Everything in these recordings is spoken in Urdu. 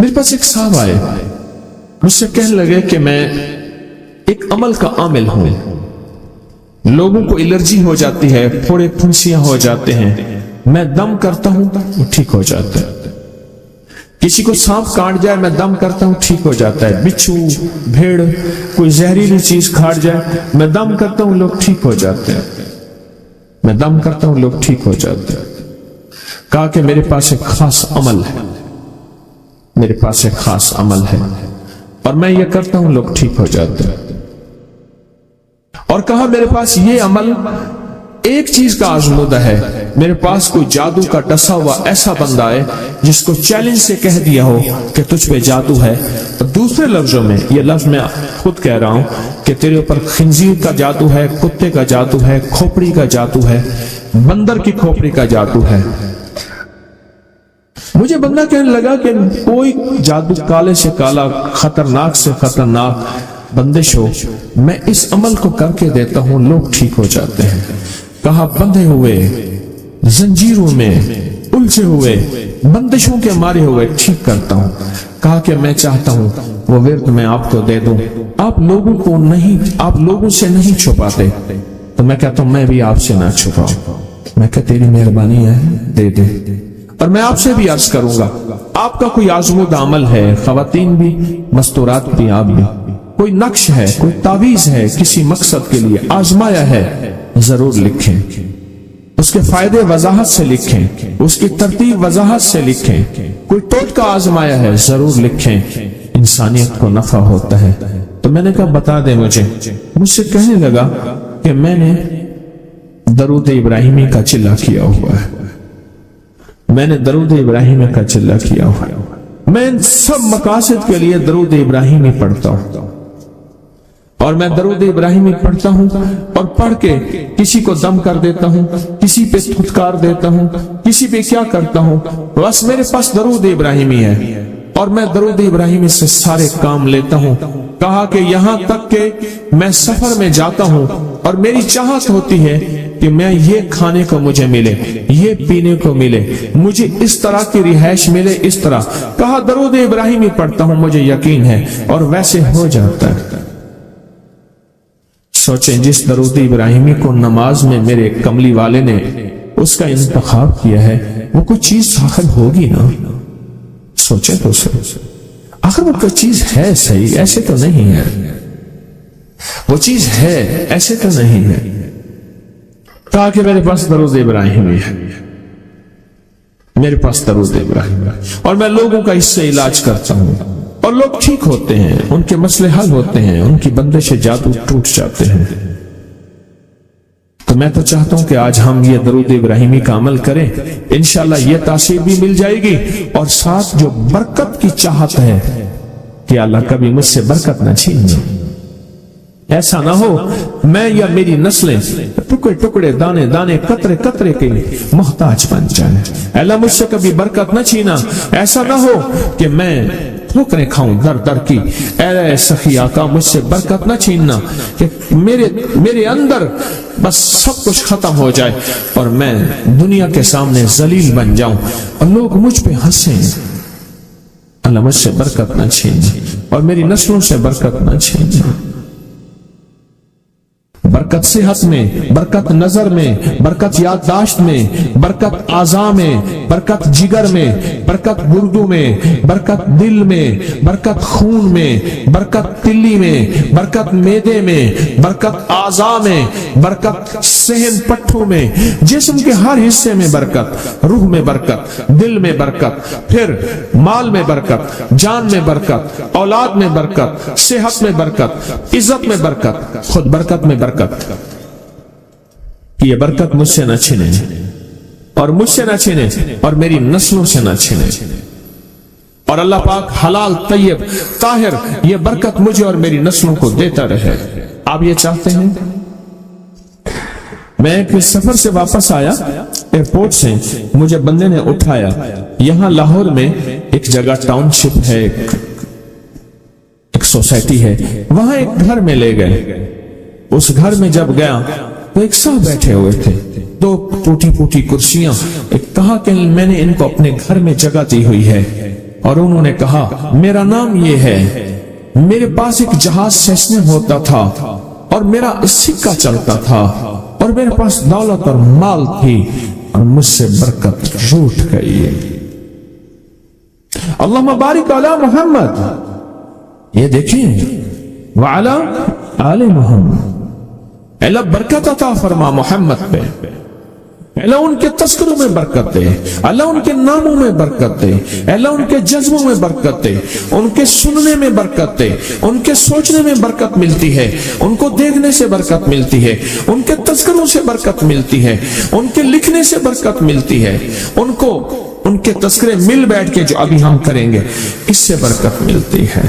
میرے پاس ایک صاحب آئے، مجھ سے کہنے لگے کہ میں ایک عمل کا عامل ہوں، لوگوں کو الرجی ہو جاتی ہے، پھوڑے پھنسیاں ہو جاتے ہیں، میں دم کرتا ہوں وہ ٹھیک ہو جاتا ہے، کسی کو سانپ کاٹ جائے میں دم کرتا ہوں ٹھیک ہو جاتا ہے، بچھو بھیڑ کوئی زہریلی چیز کھاٹ جائے میں دم کرتا ہوں لوگ ٹھیک ہو جاتے ہیں، میں دم کرتا ہوں لوگ ٹھیک ہو جاتے ہیں۔ کہا کہ میرے پاس ایک خاص عمل ہے، میرے پاس ایک خاص عمل ہے اور میں یہ کرتا ہوں لوگ ٹھیک ہو جاتے ہیں۔ اور کہا میرے پاس یہ عمل ایک چیز کا آزمودہ ہے، میرے پاس کوئی جادو کا ڈسا ہوا ایسا بندہ ہے جس کو چیلنج سے کہہ دیا ہو کہ تجھ پہ جادو ہے، اور دوسرے لفظوں میں یہ لفظ میں خود کہہ رہا ہوں کہ تیرے اوپر خنزیر کا جادو ہے، کتے کا جادو ہے، کھوپڑی کا جادو ہے، بندر کی کھوپڑی کا جادو ہے۔ مجھے بندہ کہنے لگا کہ کوئی جادو کالے سے کالا، خطرناک سے خطرناک بندش ہو، میں اس عمل کو کر کے دیتا ہوں لوگ ٹھیک ہو جاتے ہیں۔ کہا بندھے ہوئے زنجیروں میں الجھے ہوئے بندشوں کے مارے ہوئے ٹھیک کرتا ہوں۔ کہا کہ میں چاہتا ہوں وہ ورد میں آپ کو دے دوں، آپ لوگوں سے نہیں چھپاتے، تو میں کہتا ہوں میں بھی آپ سے نہ چھپاؤں، میں کہ تیری مہربانی ہے دے دے۔ اور میں آپ سے بھی عرض کروں گا آپ کا کوئی آزمودہ عمل ہے، خواتین بھی مستورات بھی، آپ بھی کوئی نقش ہے، کوئی تعویذ ہے، کسی مقصد کے لیے آزمایا ہے، ضرور لکھیں، اس کے فائدے وضاحت سے لکھیں، اس کی ترتیب وضاحت سے لکھیں، کوئی ٹوٹکا آزمایا ہے ضرور لکھیں، انسانیت کو نفع ہوتا ہے۔ تو میں نے کہا بتا دے مجھ سے کہنے لگا کہ میں نے درود ابراہیمی کا چلہ کیا ہوا ہے، میں نے درود ابراہیمی کا چلہ کیا ہوا ہے، میں ان سب مقاصد کے لیے درود ابراہیمی پڑھتا ہوں، اور میں درود ابراہیمی پڑھتا ہوں اور پڑھ کے کسی کو دم کر دیتا ہوں، کسی پہ تھتکار دیتا ہوں، کسی پہ کیا کرتا ہوں، بس میرے پاس درود ابراہیمی ہے اور میں درود ابراہیمی سے سارے کام لیتا ہوں۔ کہا کہ یہاں تک کہ میں سفر میں جاتا ہوں اور میری چاہت ہوتی ہے کہ میں یہ کھانے کو مجھے ملے، یہ پینے کو ملے، مجھے اس طرح کی رہائش ملے، اس طرح کہا درود ابراہیمی پڑھتا ہوں، مجھے یقین ہے اور ویسے ہو جاتا ہے۔ سوچیں جس درود ابراہیمی کو نماز میں میرے کملی والے نے اس کا انتخاب کیا ہے، وہ کوئی چیز آخر ہوگی نا، سوچیں تو آخر وہ کوئی چیز ہے صحیح، ایسے تو نہیں ہے، وہ چیز ہے ایسے تو نہیں ہے۔ کہا کہ میرے پاس درود ابراہیمی ہے، میرے پاس درود ابراہیمی ہے اور میں لوگوں کا اس سے علاج کرتا ہوں اور لوگ ٹھیک ہوتے ہیں، ان کے مسئلے حل ہوتے ہیں، ان کی بندش جادو ٹوٹ جاتے ہیں۔ تو میں تو چاہتا ہوں کہ آج ہم یہ درود ابراہیمی کا عمل کریں، انشاءاللہ یہ تاثیر بھی مل جائے گی، اور ساتھ جو برکت کی چاہت ہے کہ اللہ کبھی مجھ سے برکت نہ چھیننا، ایسا نہ ہو میں یا میری نسلیں ٹکڑے ٹکڑے دانے دانے قطرے قطرے کے محتاج بن جائیں۔ اللہ مجھ سے کبھی برکت نہ چھینا، ایسا نہ ہو کہ میں ٹھوکریں کھاؤں در در کی، اے سخی آقا مجھ سے برکت نہ چھیننا کہ میرے اندر بس سب کچھ ختم ہو جائے اور میں دنیا کے سامنے ذلیل بن جاؤں اور لوگ مجھ پہ ہنسیں۔ اللہ مجھ سے برکت نہ چھیننا اور میری نسلوں سے برکت نہ چھیننا۔ برکت صحت میں، برکت نظر میں، برکت یادداشت میں، برکت اعضاء میں، برکت جگر میں، برکت گردوں میں، برکت دل میں، برکت خون میں، برکت تلی میں، برکت معدے میں، برکت اعضاء میں، برکت صحن پٹھوں میں، جسم کے ہر حصے میں برکت، روح میں برکت، دل میں برکت، پھر مال میں برکت، جان میں برکت، اولاد میں برکت، صحت میں برکت، عزت میں برکت، خود برکت میں برکت۔ یہ برکت مجھ سے نہ چھنے اور مجھ سے نہ چھنے اور میری نسلوں سے نہ چھنے، اور اللہ پاک حلال طیب طاہر یہ برکت مجھے اور میری نسلوں کو دیتا رہے۔ آپ یہ چاہتے ہیں؟ میں ایک سفر سے واپس آیا، ایئرپورٹ سے مجھے بندے نے اٹھایا، یہاں لاہور میں ایک جگہ ٹاؤن شپ ہے، ایک سوسائٹی ہے، وہاں ایک گھر میں لے گئے۔ اس گھر میں جب گیا تو ایک صاحب بیٹھے ہوئے تھے، دو ٹوٹی پوٹی کرسیاں، کہا کہ میں نے ان کو اپنے گھر میں جگہ دی ہوئی ہے، اور انہوں نے کہا میرا نام یہ ہے، میرے پاس ایک جہاز سیسنے ہوتا تھا اور میرا سکہ چلتا تھا اور میرے پاس دولت اور مال تھی اور مجھ سے برکت روٹ گئی۔ اللہم بارک علی محمد، یہ دیکھیں وعلی آل محمد، اللہ برکت عطا فرما محمد پہ، اللہ ان کے تذکروں میں برکت دے، اللہ ان کے ناموں میں برکت دے، اللہ ان کے جذبوں میں برکت دے، ان کے سننے میں برکت دے، ان کے سوچنے میں برکت ملتی ہے، ان کو دیکھنے سے برکت ملتی ہے، ان کے تذکروں سے برکت ملتی ہے، ان کے لکھنے سے برکت ملتی ہے، ان کو ان کے تذکرے مل بیٹھ کے جو ابھی ہم کریں گے اس سے برکت ملتی ہے۔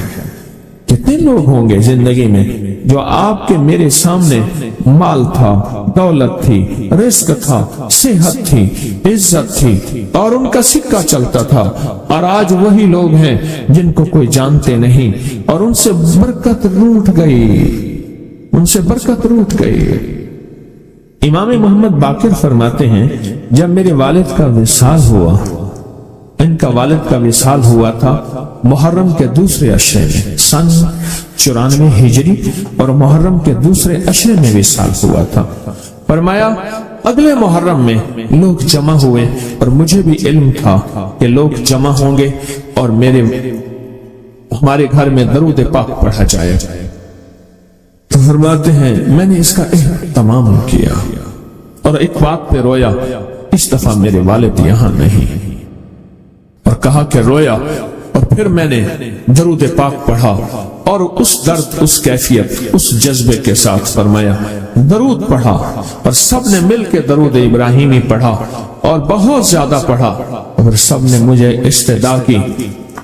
کتنے لوگ ہوں گے زندگی میں جو آپ کے میرے سامنے مال تھا، دولت تھی، رزق تھا، صحت تھی، عزت تھی اور ان کا سکہ چلتا تھا، اور آج وہی لوگ ہیں جن کو کوئی جانتے نہیں اور ان سے برکت روٹ گئی، ان سے برکت روٹ گئی۔ امام محمد باقر فرماتے ہیں جب میرے والد کا وصال ہوا، ان کا والد کا وصال ہوا تھا محرم کے دوسرے عشرے میں، سن 94 ہجری، اور محرم کے دوسرے عشرے میں وصال ہوا تھا۔ فرمایا اگلے محرم میں لوگ جمع ہوئے اور مجھے بھی علم تھا کہ لوگ جمع ہوں گے اور ہمارے گھر میں درود پاک پڑھا جائے۔ تو فرماتے ہیں میں نے اس کا اہتمام کیا اور ایک بات پہ رویا، اس دفعہ میرے والد یہاں نہیں، اور کہا کہ رویا، اور پھر میں نے درود پاک پڑھا اور اس درد، اس کیفیت، اس جذبے کے ساتھ فرمایا درود پڑھا، اور سب نے مل کے درود ابراہیمی پڑھا اور بہت زیادہ پڑھا، اور سب نے مجھے استدعا کی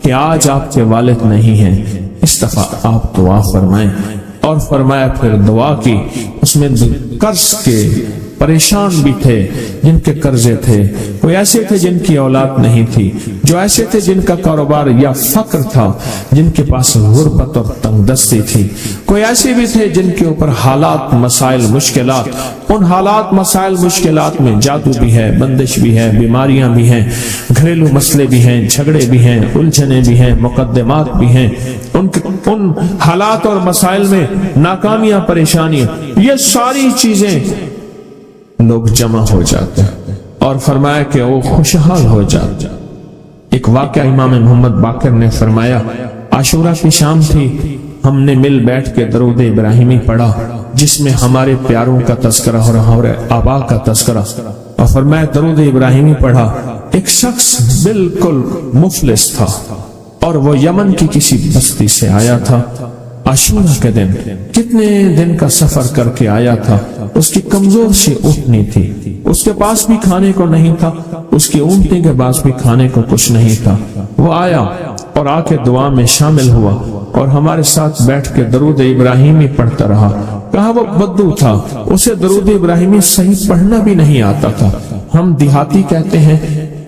کہ آج آپ کے والد نہیں ہیں، اس دفعہ آپ دعا فرمائیں، اور فرمایا پھر دعا کی۔ اس میں قرض کے پریشان بھی تھے جن کے قرضے تھے، کوئی ایسے تھے جن کی اولاد نہیں تھی، جو ایسے تھے جن کا کاروبار یا فقر تھا، جن کے پاس غربت اور تنگ دستی تھی، کوئی ایسے بھی تھے جن کے اوپر حالات، مسائل، مشکلات، ان حالات، مسائل، مشکلات میں جادو بھی ہے، بندش بھی ہے، بیماریاں بھی ہیں، گھریلو مسئلے بھی ہیں، جھگڑے بھی ہیں، الجھنیں بھی ہیں، مقدمات بھی ہیں، ان حالات اور مسائل میں ناکامیاں، پریشانیاں، یہ ساری چیزیں لوگ جمع ہو جاتے ہیں اور فرمایا کہ وہ خوشحال ہو جاتے۔ ایک واقعہ امام محمد باقر نے فرمایا، عاشورہ کی شام تھی، ہم نے مل بیٹھ کے درود ابراہیمی پڑھا جس میں ہمارے پیاروں کا تذکرہ اور ہمارے آبا کا تذکرہ، اور فرمایا درود ابراہیمی پڑھا۔ ایک شخص بالکل مفلس تھا اور وہ یمن کی کسی بستی سے آیا تھا، عاشورہ کے دن کتنے دن کا سفر کر کے آیا تھا، اس کی کمزور سی اونٹنی تھی، اس کے پاس بھی کھانے کو نہیں تھا، اس کی اونٹنی کے پاس بھی کھانے کو کچھ نہیں تھا۔ وہ آیا اور آ کے دعا میں شامل ہوا اور ہمارے ساتھ بیٹھ کے درود ابراہیمی پڑھتا رہا۔ کہا وہ بدو تھا، اسے درود ابراہیمی صحیح پڑھنا بھی نہیں آتا تھا، ہم دیہاتی کہتے ہیں،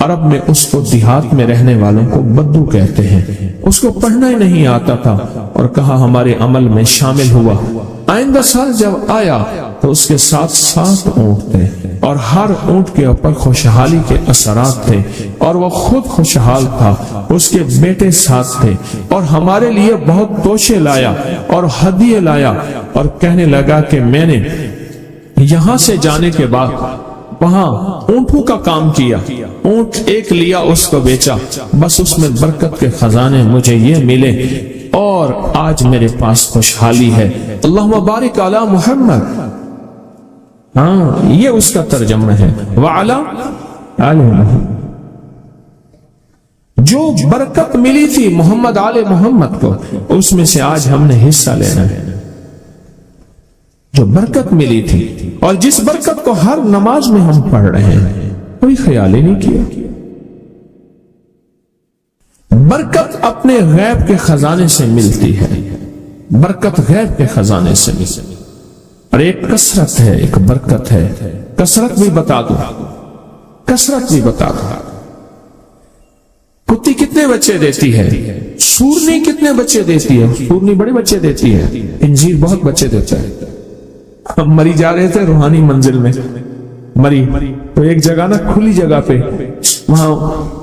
عرب میں اس کو دیہات میں رہنے والوں کو بدو کہتے ہیں، اس کو پڑھنا ہی نہیں آتا تھا، اور کہا ہمارے عمل میں شامل ہوا۔ آئندہ سال جب آیا تو اس کے ساتھ 7 اونٹ تھے اور ہر اونٹ کے اوپر خوشحالی کے اثرات تھے، اور وہ خود خوشحال تھا، اس کے بیٹے ساتھ تھے، اور ہمارے لیے بہت توشے لایا اور ہدیے لایا، اور کہنے لگا کہ میں نے یہاں سے جانے کے بعد وہاں اونٹوں کا کام کیا، اونٹ ایک لیا، اس کو بیچا، بس اس میں برکت کے خزانے مجھے یہ ملے اور آج میرے پاس خوشحالی ہے۔ اللہم بارک علی محمد، ہاں یہ اس کا ترجمہ ہے، وعلی آل محمد۔ جو برکت ملی تھی محمد آل محمد کو، اس میں سے آج ہم نے حصہ لینا ہے، جو برکت ملی تھی، اور جس برکت کو ہر نماز میں ہم پڑھ رہے ہیں، کوئی خیال ہی نہیں کیا۔ برکت اپنے غیب کے خزانے سے ملتی ہے، برکت غیب کے خزانے سے ملتی ہے، اور ایک کثرت ہے، ایک برکت ہے۔ کثرت بھی بتا دو، کثرت بھی بتا دو، کتی کتنے بچے دیتی ہے، سورنی کتنے بچے دیتی ہے، سورنی بڑے بچے دیتی ہے، انجیر بہت بچے دیتا ہے۔ ہم مری جا رہے تھے روحانی منزل میں، مری تو ایک جگہ نا کھلی جگہ پہ وہاں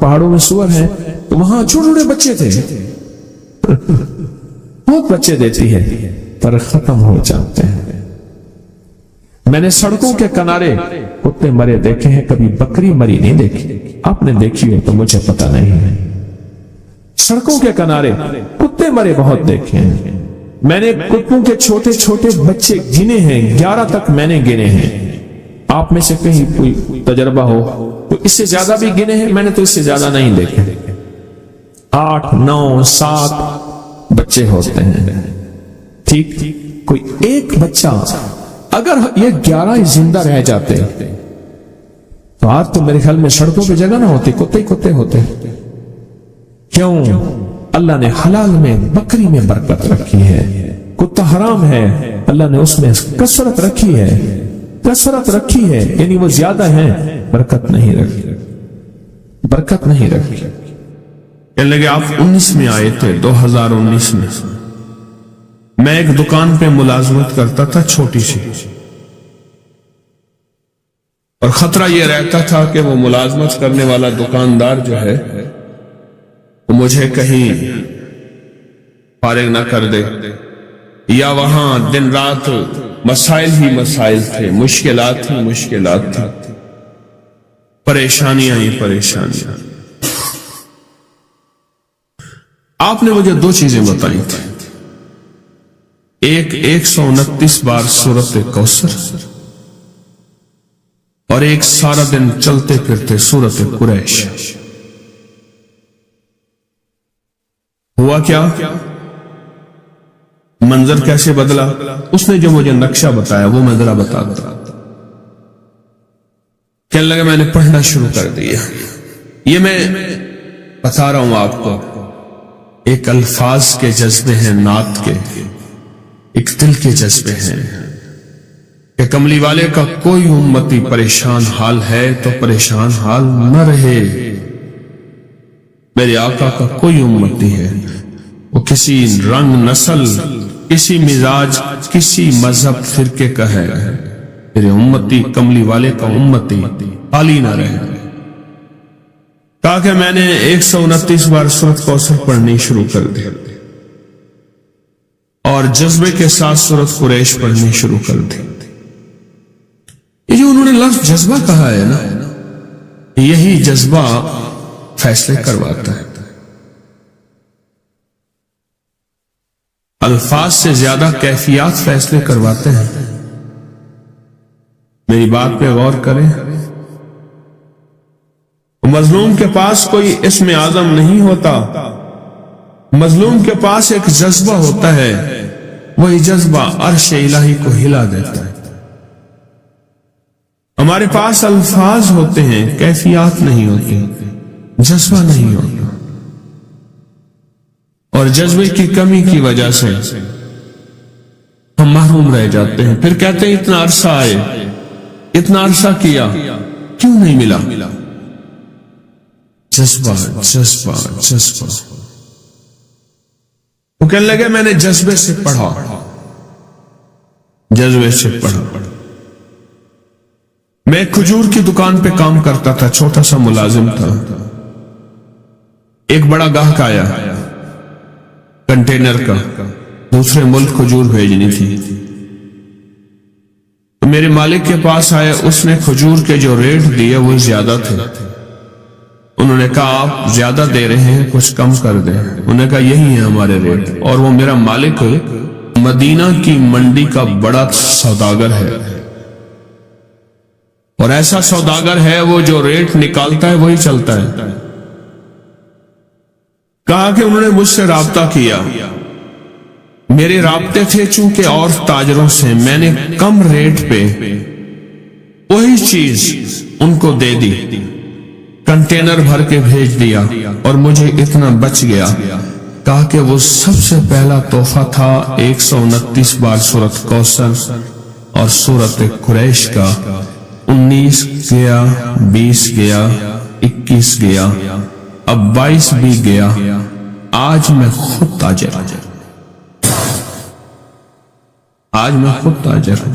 پہاڑوں میں سور ہیں تو وہاں چھوٹے چھوٹے بچے تھے، بہت بچے دیتی ہے پر ختم ہو جاتے ہیں۔ میں نے سڑکوں کے کنارے کتے مرے دیکھے ہیں، کبھی بکری مری نہیں دیکھی، آپ نے دیکھی ہو تو مجھے پتہ نہیں ہے۔ سڑکوں کے کنارے کتے مرے بہت دیکھے ہیں، میں نے کتوں کے چھوٹے چھوٹے بچے گنے ہیں، 11 تک میں نے گنے ہیں۔ آپ میں سے کہیں کوئی تجربہ ہو تو اس سے زیادہ بھی گنے ہیں، میں نے تو اس سے زیادہ نہیں دیکھے۔ 8 9 7 بچے ہوتے ہیں، ٹھیک، کوئی ایک بچہ، اگر یہ 11 زندہ رہ جاتے تو آج تو میرے خیال میں سڑکوں پہ جگہ نہ ہوتی، کتے ہی کتے ہوتے۔ کیوں؟ اللہ نے حلال میں بکری میں برکت رکھی ہے، کتا حرام ہے، اللہ نے اس میں کثرت رکھی ہے، کثرت رکھی ہے، یعنی وہ زیادہ ہیں، برکت نہیں رکھی، برکت نہیں رکھی۔ کہنے لگے آپ 19 میں آئے تھے، 2019 میں میں ایک دکان پہ ملازمت کرتا تھا چھوٹی سی، اور خطرہ یہ رہتا تھا کہ وہ ملازمت کرنے والا دکاندار جو ہے مجھے کہیں فارغ نہ کر دے، یا وہاں دن رات مسائل ہی مسائل تھے، مشکلات ہی مشکلات تھی، پریشانیاں ہی پریشانیاں۔ آپ نے مجھے 2 چیزیں بتائی تھی، ایک 129 بار سورۃ کوثر، اور ایک سارا دن چلتے پھرتے سورۃ قریش۔ ہوا کیا؟ منظر کیسے بدلا؟ اس نے جو مجھے نقشہ بتایا وہ میں ذرا بتاتا۔ کہنے لگا میں نے پڑھنا شروع کر دیا۔ یہ میں بتا رہا ہوں آپ کو، ایک الفاظ کے جذبے ہیں، نعت کے، ایک دل کے جذبے ہیں کہ کملی والے کا کوئی امتی پریشان حال ہے تو پریشان حال نہ رہے۔ میرے آقا کا کوئی امتی ہے، وہ کسی رنگ، نسل، کسی مزاج، کسی مذہب، فرقے کا ہے، میرے امتی، کملی والے کا امتی خالی نہ رہے۔ کہا کہ میں نے 129 بار سورۃ کوثر پڑھنی شروع کر دی، اور جذبے کے ساتھ سورۃ قریش پڑھنی شروع کر دی۔ یہ جو انہوں نے لفظ جذبہ کہا ہے نا، یہی جذبہ فیصلے کرواتا ہے۔ الفاظ سے زیادہ کیفیات فیصلے کرواتے ہیں۔ میری بات پہ غور کریں، مظلوم کے پاس کوئی اسم اعظم نہیں ہوتا، مظلوم کے پاس ایک جذبہ ہوتا ہے، وہی جذبہ عرش الہی کو ہلا دیتا ہے۔ ہمارے پاس الفاظ ہوتے ہیں، کیفیات نہیں ہوتی، جذبہ نہیں ہوتا، اور جذبے کی کمی کی وجہ سے ہم محروم رہ جاتے ہیں۔ پھر کہتے ہیں اتنا عرصہ آئے، اتنا عرصہ کیا، کیوں نہیں ملا؟ جذبہ جذبہ جذبہ۔ وہ کہنے لگے میں نے جذبے سے پڑھا، جذبے سے پڑھا۔ میں ایک کھجور کی دکان پہ کام کرتا تھا، چھوٹا سا ملازم تھا۔ ایک بڑا گاہک آیا کنٹینر کا، دوسرے ملک کھجور بھیجنی تھی۔ میرے مالک کے پاس آئے، اس نے کھجور کے جو ریٹ دیے وہ زیادہ تھے۔ انہوں نے کہا آپ زیادہ دے رہے ہیں، کچھ کم کر دیں۔ انہوں نے کہا یہی ہے ہمارے ریٹ، اور وہ میرا مالک مدینہ کی منڈی کا بڑا سوداگر ہے، اور ایسا سوداگر ہے وہ جو ریٹ نکالتا ہے وہی چلتا ہے۔ کہا کہ انہوں نے مجھ سے رابطہ کیا، میرے رابطے تھے چونکہ اور تاجروں سے، میں نے کم ریٹ پہ وہی چیز ان کو دے دی، کنٹینر بھر کے بھیج دیا، اور مجھے اتنا بچ گیا۔ کہا کہ وہ سب سے پہلا تحفہ تھا 129 بار سورۃ کوثر اور سورۃ قریش کا۔ 19 گیا، 20 گیا، 21 گیا، اب 22 بھی گیا۔ آج میں خود تاجر، آج میں خود تاجر۔